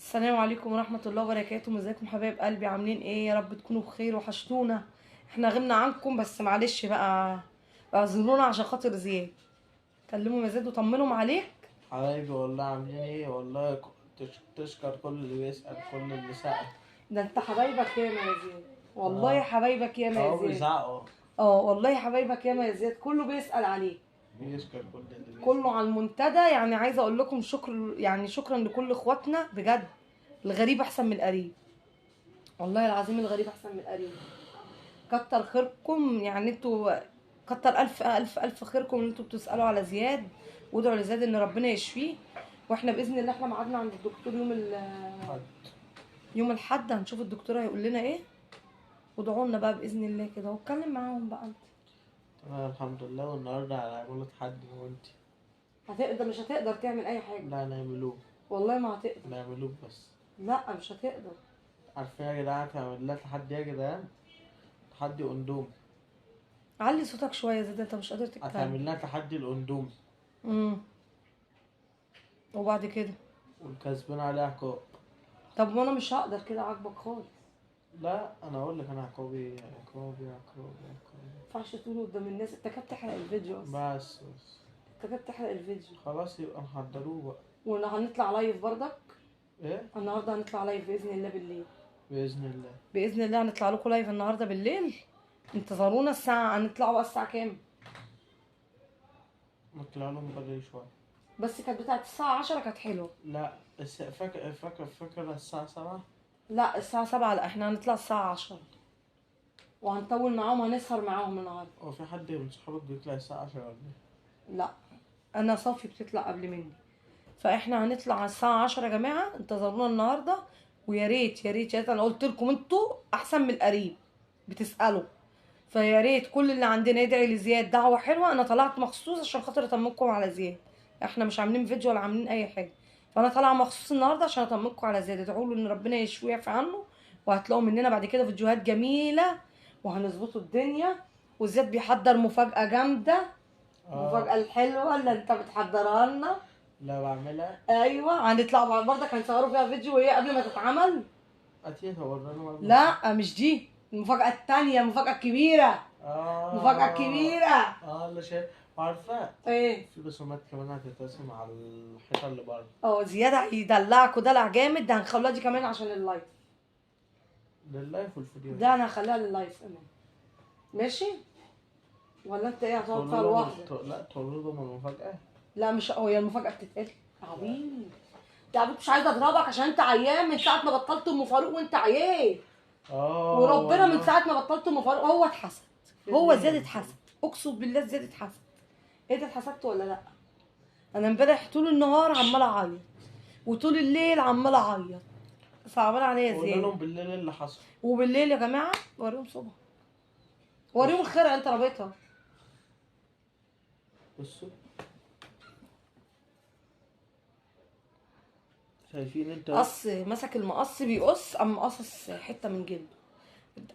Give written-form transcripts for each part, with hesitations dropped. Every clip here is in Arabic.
السلام عليكم ورحمة الله وبركاته. ازيكم حبايب قلبي؟ عاملين ايه؟ يا رب تكونوا بخير، وحشتونا. احنا غبنا عنكم بس معلش بقى، اعذرونا عشان خاطر زياد. كلموا يا زياد وطمنهم عليك. حبايبي والله عاملين ايه؟ والله تشكر كل اللي بيسأل، كل اللي سأل. ده انت حبايبك ياما يا زياد، والله حبايبك ياما يا اهو زياد. بيزعقوا. والله حبايبك ياما يا زياد، كله بيسأل عليك. بيشكر كل اللي بيسأل. كله على المنتدى، يعني عايزه اقول لكم شكر، يعني شكرا لكل اخواتنا بجد. الغريب احسن من القريب، والله العظيم الغريب احسن من القريب. كتر خيركم، يعني انتوا كتر الف الف الف خيركم ان انتوا بتسالوا على زياد، وادعوا لزياد ان ربنا يشفيه. واحنا باذن الله احنا ميعادنا عند الدكتور يوم الاحد، هنشوف الدكتور هيقول لنا ايه. وادعوا لنا بقى باذن الله كده، واتكلم معاهم بقى انت. تمام الحمد لله. والنهارده هنعمله تحدي وانتي. هتقدر؟ مش هتقدر تعمل اي حاجه. لا نعملوه. والله ما هتقدر. نعملوه بس. لا مش هتقدر. عارفين يا جدعان هنعمل لها تحدي يا جدعان؟ تحدي اندومي. علي صوتك شويه يا زياد، انت مش قادر هتعمل تتكلم. لها تحدي الاندومي. وبعد كده؟ والكسبان عليها عقاب. طب وانا مش هقدر كده عاجبك خالص. لا انا اقول لك انا عقابي عقابي عقابي عقابي. ما ينفعش تقوله قدام الناس، انت كده بتحرق الفيديو اصلا. بس انت كده بتحرق الفيديو. خلاص يبقى نحضروه بقى. وهنطلع لايف برضك. ايه؟ النهارده هنطلع لايف باذن الله بالليل. بإذن الله. باذن الله هنطلع لكم لايف النهارده بالليل. انتظرونا. الساعه هنطلعوا بقى الساعه كام؟ نطلع لهم بدري شوية. بس كانت بتاعت الساعه 10 كانت حلوه. لا فاكر الساعة 7. لا الساعه 7 لا، احنا هنطلع الساعه 10. وهنطول معاهم، هنسهر معاهم النهارده. هو في حد من صحابك بيطلع الساعة 10 ولا ايه؟ لا انا صافي بتطلع قبل مني. فاحنا هنطلع على الساعه 10 يا جماعه، انتظرونا النهارده. ويا ريت يا ريت يا ريت، انا قلت لكم انتوا احسن من القريب بتسالوا. فيا ريت كل اللي عندنا يدعي لزياد دعوه حلوه. انا طلعت مخصوص عشان خاطر اطمنكم على زياد. احنا مش عاملين فيديو ولا عاملين اي حاجه. فانا طالعه مخصوص النهارده عشان اطمنكم على زياد. ادعوا له ان ربنا يشفيه ويعفي عنه. وهتلاقوا مننا بعد كده فيديوهات جميله، وهنظبطوا الدنيا. وزياد بيحضر مفاجاه جامده. المفاجاه الحلوه اللي انت بتحضرها لنا. لا بعملها. ايوه هنطلع برضك، هنصوروا فيها فيديو وهي قبل ما تتعمل. أكيد هورينا. لا مش دي المفاجاه التانيه، المفاجاه الكبيره. مفاجاه كبيره. اللي شايف عارفة. ايه؟ في رسومات كمان هتترسم على الحيطة اللي بره. زياد هيدلعكوا دلع جامد. ده هنخليها دي كمان عشان اللايف. لللايف والفيديو. ده انا هخليها لللايف كمان. ماشي؟ ولا انت ايه هتقعد فيها لوحدك؟ لا تقول لهم المفاجأة. لا مش هي المفاجاه بتتقال. عبيط. يا عبيط مش عايزه اضربك عشان انت عيان من ساعه ما بطلت ام فاروق وانت عيان. وربنا من ساعه ما بطلت ام فاروق هو اتحسد. هو زياد اتحسد. اقسم بالله زياد اتحسد. ايه ده، اتحسدت ولا لا؟ انا امبارح طول النهار عماله اعيط، وطول الليل عماله اعيط. صعبان عليا زياد. قول لهم بالليل اللي حصل. وبالليل يا جماعه وريهم صبح، وريهم الخرقه انت رابطها. بصوا شايفين انت؟ قص، مسك المقص بيقص، قام قصص حته من جلده.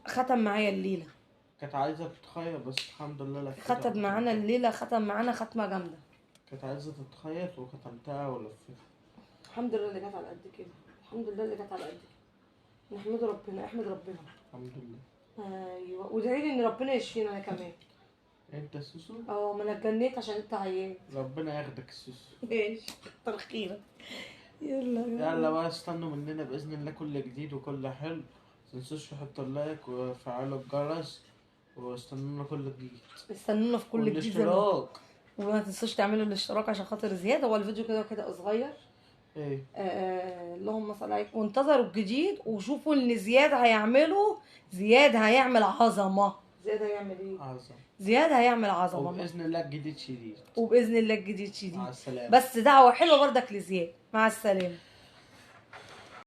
ختم معايا الليله. كانت عايزة تتخيط بس الحمد لله لفتها. ختم معانا الليله، ختم معانا ختمه جامده. كانت عايزة تتخيط وختمتها ولفتها. الحمد لله اللي جت على قد كده. الحمد لله اللي جت على قد كده. نحمد ربنا، احمد ربنا. الحمد لله. ايوه وادعي لي ان ربنا يشفينا انا كمان. انت سوسو. ما انا اتجنيت عشان انت عيان. ربنا ياخدك السوسو. ماشي كتر خيرك. يلا بقى استنوا مننا بإذن الله كل جديد وكل حلو. متنسوش تحطوا اللايك وفعلوا الجرس واستنونا كل جديد. استنونا في كل جديد. والاشتراك. وما تنسوش تعملوا الاشتراك عشان خاطر زياد. هو الفيديو كده كده صغير. ايه. اللهم صل عليك. وانتظروا الجديد وشوفوا ان زياد هيعمله. زياد هيعمل عظمه. زياد هيعمل ايه؟ عظمه. زياد هيعمل عظمه. وبإذن الله الجديد شديد. وبإذن الله الجديد شديد. مع السلامة. بس دعوه حلوه برضك لزياد. مع السلامه.